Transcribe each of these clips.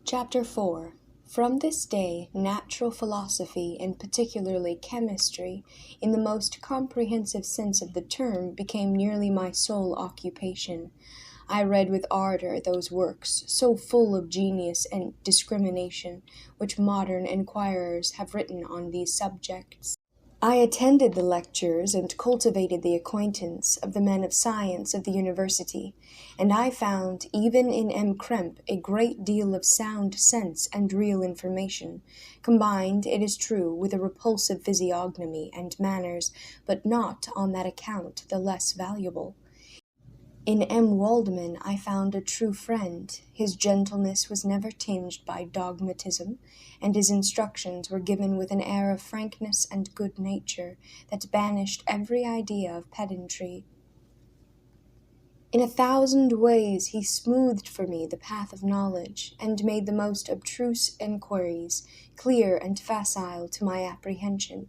Chapter 4. From this day, natural philosophy, and particularly chemistry, in the most comprehensive sense of the term, became nearly my sole occupation. I read with ardor those works, so full of genius and discrimination, which modern inquirers have written on these subjects. I attended the lectures and cultivated the acquaintance of the men of science of the university, and I found, even in M. Krempe, a great deal of sound sense and real information, combined, it is true, with a repulsive physiognomy and manners, but not on that account the less valuable. In M. Waldman I found a true friend. His gentleness was never tinged by dogmatism, and his instructions were given with an air of frankness and good nature that banished every idea of pedantry. In 1,000 ways he smoothed for me the path of knowledge, and made the most abstruse enquiries clear and facile to my apprehension.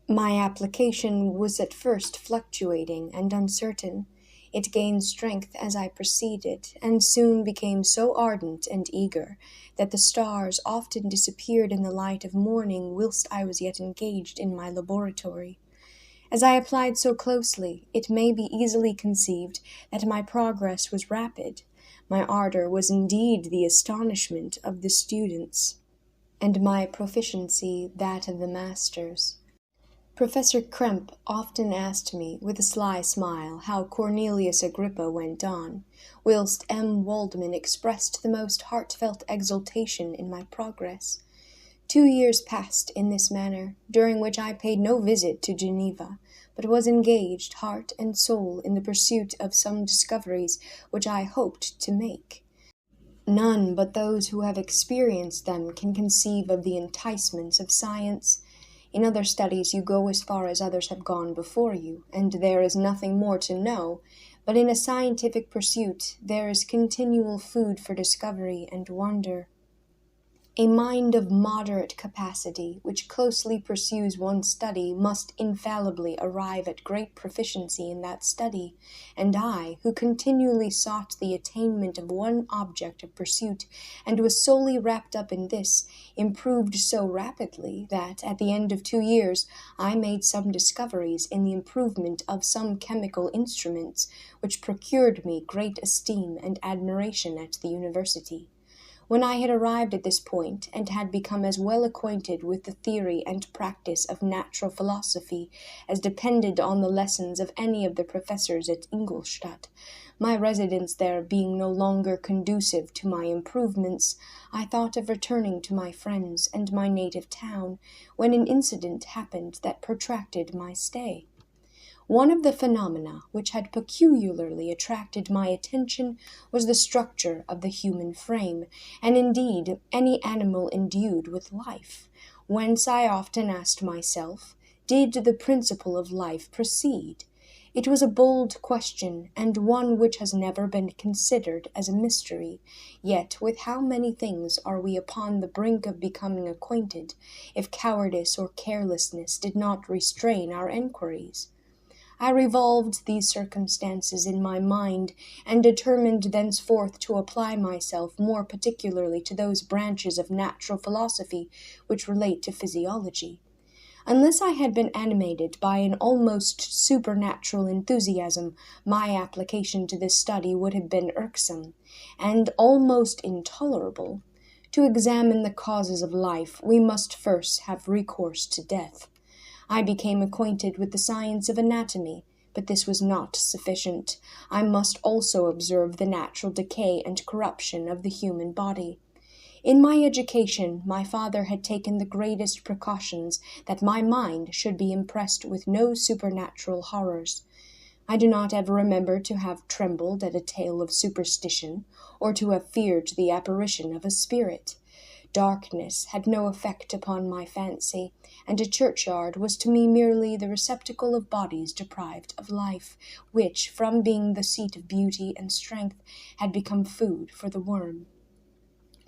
My application was at first fluctuating and uncertain. It gained strength as I proceeded, and soon became so ardent and eager that the stars often disappeared in the light of morning whilst I was yet engaged in my laboratory. As I applied so closely, it may be easily conceived that my progress was rapid. My ardor was indeed the astonishment of the students, and my proficiency that of the masters. Professor Krempe often asked me, with a sly smile, how Cornelius Agrippa went on, whilst M. Waldman expressed the most heartfelt exultation in my progress. 2 years passed in this manner, during which I paid no visit to Geneva, but was engaged heart and soul in the pursuit of some discoveries which I hoped to make. None but those who have experienced them can conceive of the enticements of science. In other studies you go as far as others have gone before you, and there is nothing more to know, but in a scientific pursuit there is continual food for discovery and wonder. A mind of moderate capacity, which closely pursues one study, must infallibly arrive at great proficiency in that study, and I, who continually sought the attainment of one object of pursuit, and was solely wrapped up in this, improved so rapidly that, at the end of 2 years, I made some discoveries in the improvement of some chemical instruments, which procured me great esteem and admiration at the university. When I had arrived at this point, and had become as well acquainted with the theory and practice of natural philosophy as depended on the lessons of any of the professors at Ingolstadt, my residence there being no longer conducive to my improvements, I thought of returning to my friends and my native town, when an incident happened that protracted my stay. One of the phenomena which had peculiarly attracted my attention was the structure of the human frame, and indeed any animal endued with life, whence I often asked myself, did the principle of life proceed? It was a bold question, and one which has never been considered as a mystery, yet with how many things are we upon the brink of becoming acquainted, if cowardice or carelessness did not restrain our enquiries? I revolved these circumstances in my mind, and determined thenceforth to apply myself more particularly to those branches of natural philosophy which relate to physiology. Unless I had been animated by an almost supernatural enthusiasm, my application to this study would have been irksome, and almost intolerable. To examine the causes of life, we must first have recourse to death. I became acquainted with the science of anatomy, but this was not sufficient. I must also observe the natural decay and corruption of the human body. In my education, my father had taken the greatest precautions that my mind should be impressed with no supernatural horrors. I do not ever remember to have trembled at a tale of superstition, or to have feared the apparition of a spirit. Darkness had no effect upon my fancy, and a churchyard was to me merely the receptacle of bodies deprived of life, which, from being the seat of beauty and strength, had become food for the worm.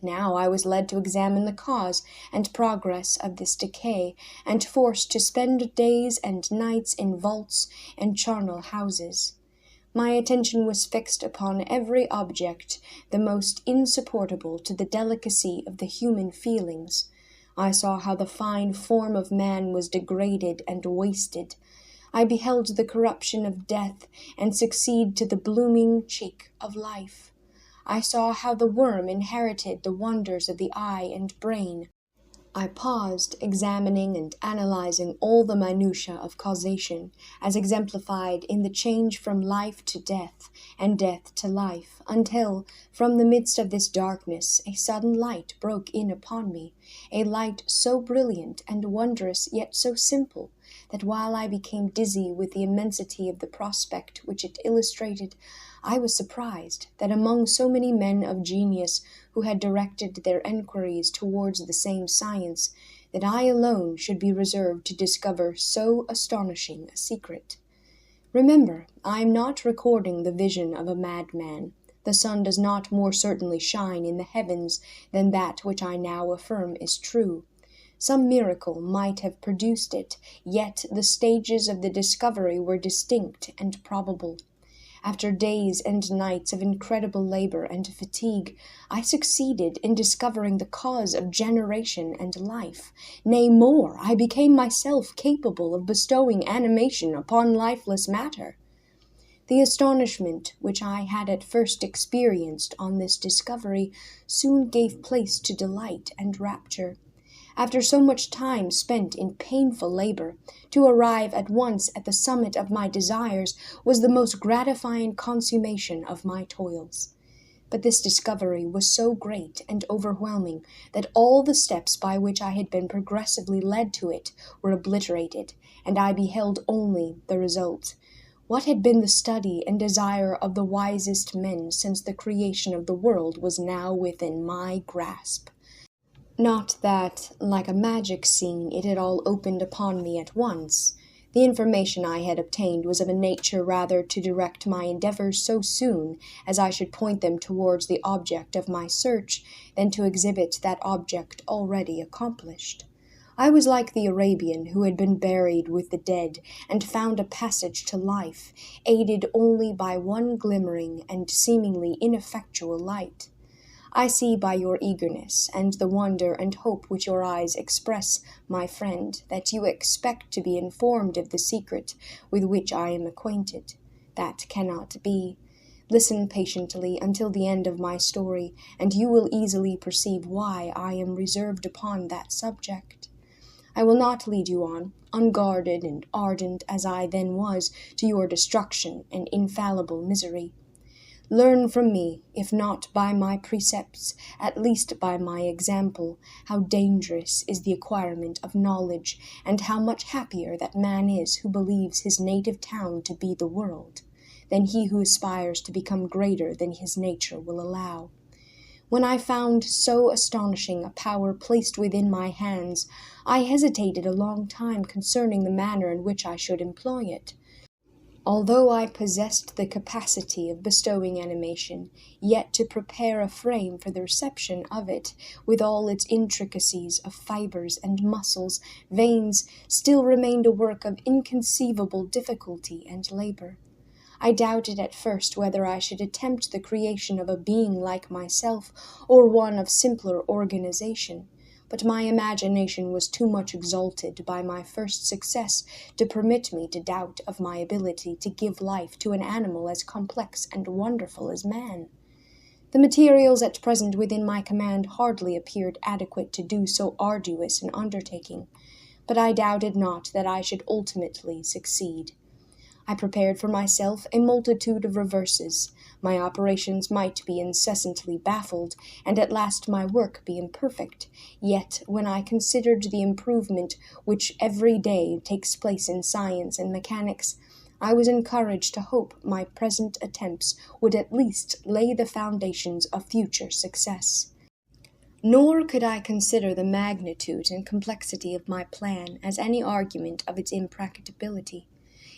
Now I was led to examine the cause and progress of this decay, and forced to spend days and nights in vaults and charnel houses. My attention was fixed upon every object the most insupportable to the delicacy of the human feelings. I saw how the fine form of man was degraded and wasted. I beheld the corruption of death and succeed to the blooming cheek of life. I saw how the worm inherited the wonders of the eye and brain. I paused, examining and analyzing all the minutiae of causation, as exemplified in the change from life to death, and death to life, until, from the midst of this darkness, a sudden light broke in upon me, a light so brilliant and wondrous, yet so simple, that while I became dizzy with the immensity of the prospect which it illustrated, I was surprised that among so many men of genius who had directed their enquiries towards the same science, that I alone should be reserved to discover so astonishing a secret. Remember, I am not recording the vision of a madman. The sun does not more certainly shine in the heavens than that which I now affirm is true. Some miracle might have produced it, yet the stages of the discovery were distinct and probable. After days and nights of incredible labor and fatigue, I succeeded in discovering the cause of generation and life. Nay, more, I became myself capable of bestowing animation upon lifeless matter. The astonishment which I had at first experienced on this discovery soon gave place to delight and rapture. After so much time spent in painful labor, to arrive at once at the summit of my desires was the most gratifying consummation of my toils. But this discovery was so great and overwhelming that all the steps by which I had been progressively led to it were obliterated, and I beheld only the result. What had been the study and desire of the wisest men since the creation of the world was now within my grasp. Not that, like a magic scene, it had all opened upon me at once. The information I had obtained was of a nature rather to direct my endeavors so soon as I should point them towards the object of my search, than to exhibit that object already accomplished. I was like the Arabian who had been buried with the dead, and found a passage to life, aided only by one glimmering and seemingly ineffectual light. I see by your eagerness, and the wonder and hope which your eyes express, my friend, that you expect to be informed of the secret with which I am acquainted. That cannot be. Listen patiently until the end of my story, and you will easily perceive why I am reserved upon that subject. I will not lead you on, unguarded and ardent as I then was, to your destruction and infallible misery. Learn from me, if not by my precepts, at least by my example, how dangerous is the acquirement of knowledge, and how much happier that man is who believes his native town to be the world, than he who aspires to become greater than his nature will allow. When I found so astonishing a power placed within my hands, I hesitated a long time concerning the manner in which I should employ it. Although I possessed the capacity of bestowing animation, yet to prepare a frame for the reception of it, with all its intricacies of fibers and muscles, veins, still remained a work of inconceivable difficulty and labor. I doubted at first whether I should attempt the creation of a being like myself, or one of simpler organization. But my imagination was too much exalted by my first success to permit me to doubt of my ability to give life to an animal as complex and wonderful as man. The materials at present within my command hardly appeared adequate to do so arduous an undertaking, but I doubted not that I should ultimately succeed. I prepared for myself a multitude of reverses. My operations might be incessantly baffled, and at last my work be imperfect. Yet, when I considered the improvement which every day takes place in science and mechanics, I was encouraged to hope my present attempts would at least lay the foundations of future success. Nor could I consider the magnitude and complexity of my plan as any argument of its impracticability.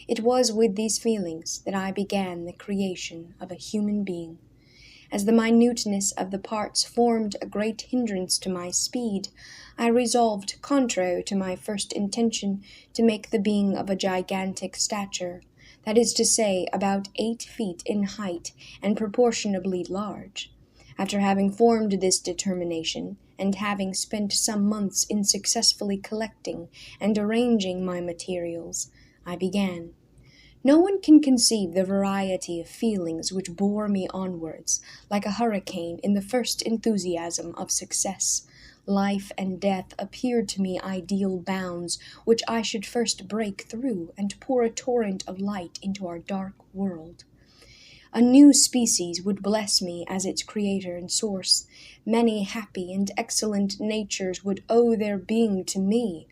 It was with these feelings that I began the creation of a human being. As the minuteness of the parts formed a great hindrance to my speed, I resolved, contrary to my first intention, to make the being of a gigantic stature, that is to say, about 8 feet in height and proportionably large. After having formed this determination, and having spent some months in successfully collecting and arranging my materials, I began. No one can conceive the variety of feelings which bore me onwards, like a hurricane in the first enthusiasm of success. Life and death appeared to me ideal bounds which I should first break through and pour a torrent of light into our dark world. A new species would bless me as its creator and source. Many happy and excellent natures would owe their being to me.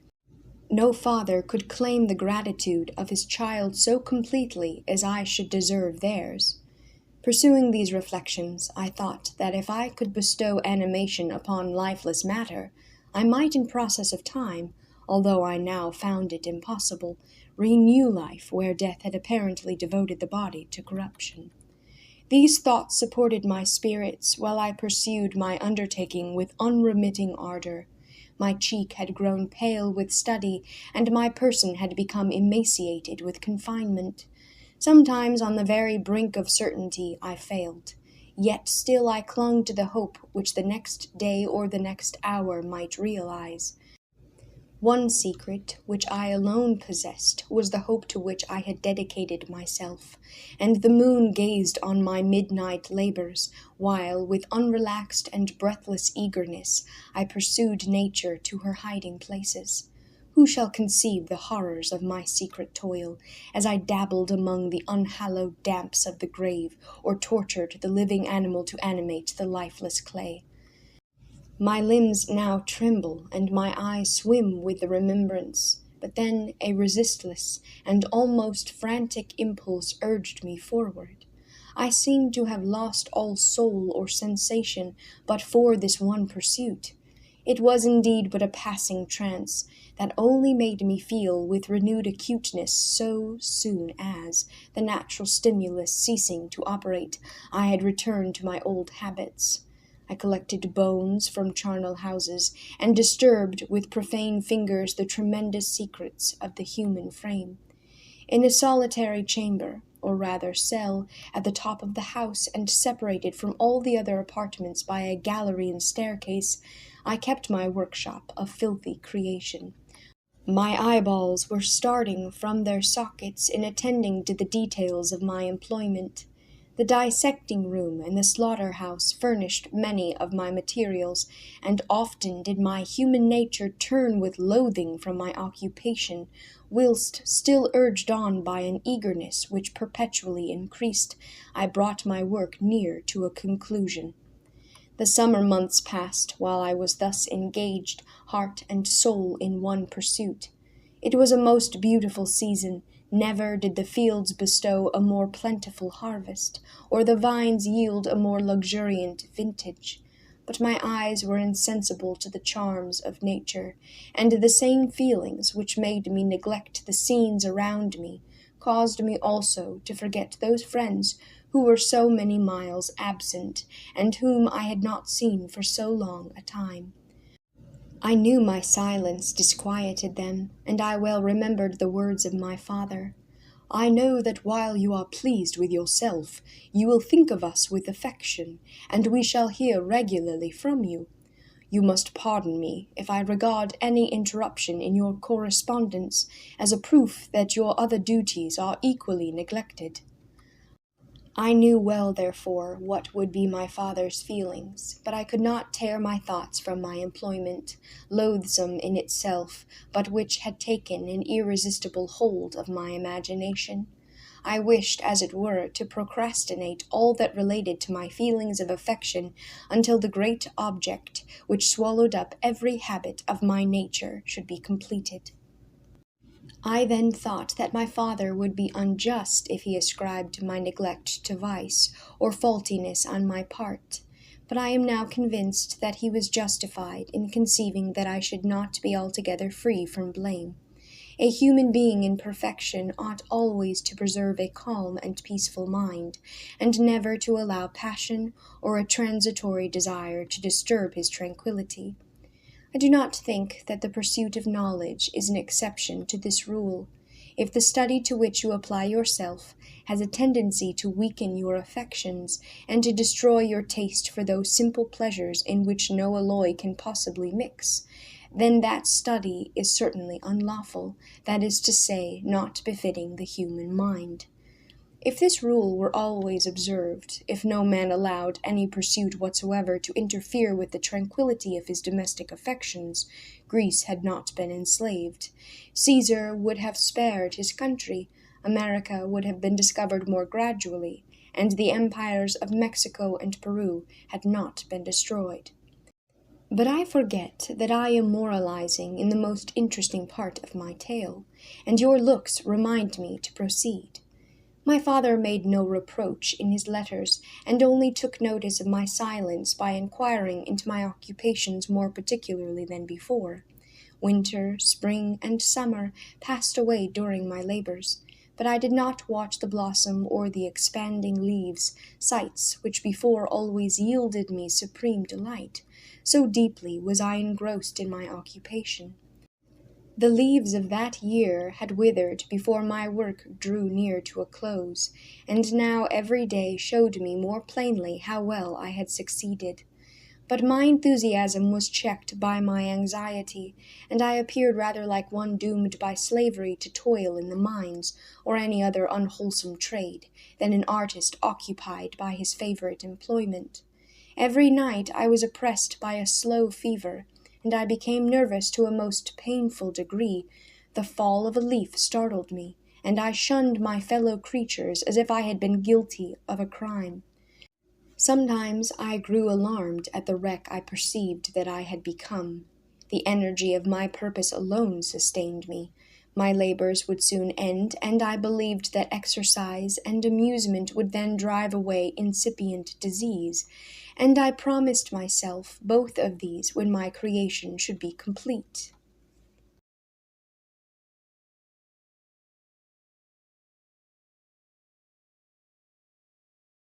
No father could claim the gratitude of his child so completely as I should deserve theirs. Pursuing these reflections, I thought that if I could bestow animation upon lifeless matter, I might in process of time, although I now found it impossible, renew life where death had apparently devoted the body to corruption. These thoughts supported my spirits while I pursued my undertaking with unremitting ardor. My cheek had grown pale with study, and my person had become emaciated with confinement. Sometimes on the very brink of certainty I failed, yet still I clung to the hope which the next day or the next hour might realize. One secret, which I alone possessed, was the hope to which I had dedicated myself, and the moon gazed on my midnight labors, while, with unrelaxed and breathless eagerness, I pursued nature to her hiding places. Who shall conceive the horrors of my secret toil, as I dabbled among the unhallowed damps of the grave, or tortured the living animal to animate the lifeless clay? My limbs now tremble, and my eyes swim with the remembrance. But then a resistless and almost frantic impulse urged me forward. I seemed to have lost all soul or sensation but for this one pursuit. It was indeed but a passing trance, that only made me feel with renewed acuteness so soon as, the natural stimulus ceasing to operate, I had returned to my old habits. I collected bones from charnel houses, and disturbed with profane fingers the tremendous secrets of the human frame. In a solitary chamber, or rather cell, at the top of the house, and separated from all the other apartments by a gallery and staircase, I kept my workshop of filthy creation. My eyeballs were starting from their sockets in attending to the details of my employment. The dissecting room and the slaughter-house furnished many of my materials, and often did my human nature turn with loathing from my occupation, whilst, still urged on by an eagerness which perpetually increased, I brought my work near to a conclusion. The summer months passed while I was thus engaged, heart and soul in one pursuit. It was a most beautiful season. Never did the fields bestow a more plentiful harvest, or the vines yield a more luxuriant vintage. But my eyes were insensible to the charms of nature, and the same feelings which made me neglect the scenes around me caused me also to forget those friends who were so many miles absent, and whom I had not seen for so long a time. I knew my silence disquieted them, and I well remembered the words of my father. I know that while you are pleased with yourself, you will think of us with affection, and we shall hear regularly from you. You must pardon me if I regard any interruption in your correspondence as a proof that your other duties are equally neglected. I knew well, therefore, what would be my father's feelings, but I could not tear my thoughts from my employment, loathsome in itself, but which had taken an irresistible hold of my imagination. I wished, as it were, to procrastinate all that related to my feelings of affection until the great object, which swallowed up every habit of my nature, should be completed. I then thought that my father would be unjust if he ascribed my neglect to vice or faultiness on my part, but I am now convinced that he was justified in conceiving that I should not be altogether free from blame. A human being in perfection ought always to preserve a calm and peaceful mind, and never to allow passion or a transitory desire to disturb his tranquillity. I do not think that the pursuit of knowledge is an exception to this rule. If the study to which you apply yourself has a tendency to weaken your affections and to destroy your taste for those simple pleasures in which no alloy can possibly mix, then that study is certainly unlawful, that is to say, not befitting the human mind. If this rule were always observed, if no man allowed any pursuit whatsoever to interfere with the tranquillity of his domestic affections, Greece had not been enslaved. Caesar would have spared his country, America would have been discovered more gradually, and the empires of Mexico and Peru had not been destroyed. But I forget that I am moralizing in the most interesting part of my tale, and your looks remind me to proceed. My father made no reproach in his letters, and only took notice of my silence by inquiring into my occupations more particularly than before. Winter, spring, and summer passed away during my labors, but I did not watch the blossom or the expanding leaves, sights which before always yielded me supreme delight, so deeply was I engrossed in my occupation. The leaves of that year had withered before my work drew near to a close, and now every day showed me more plainly how well I had succeeded. But my enthusiasm was checked by my anxiety, and I appeared rather like one doomed by slavery to toil in the mines, or any other unwholesome trade, than an artist occupied by his favorite employment. Every night I was oppressed by a slow fever, and I became nervous to a most painful degree. The fall of a leaf startled me, and I shunned my fellow creatures as if I had been guilty of a crime. Sometimes I grew alarmed at the wreck I perceived that I had become. The energy of my purpose alone sustained me. My labors would soon end, and I believed that exercise and amusement would then drive away incipient disease, and I promised myself both of these when my creation should be complete.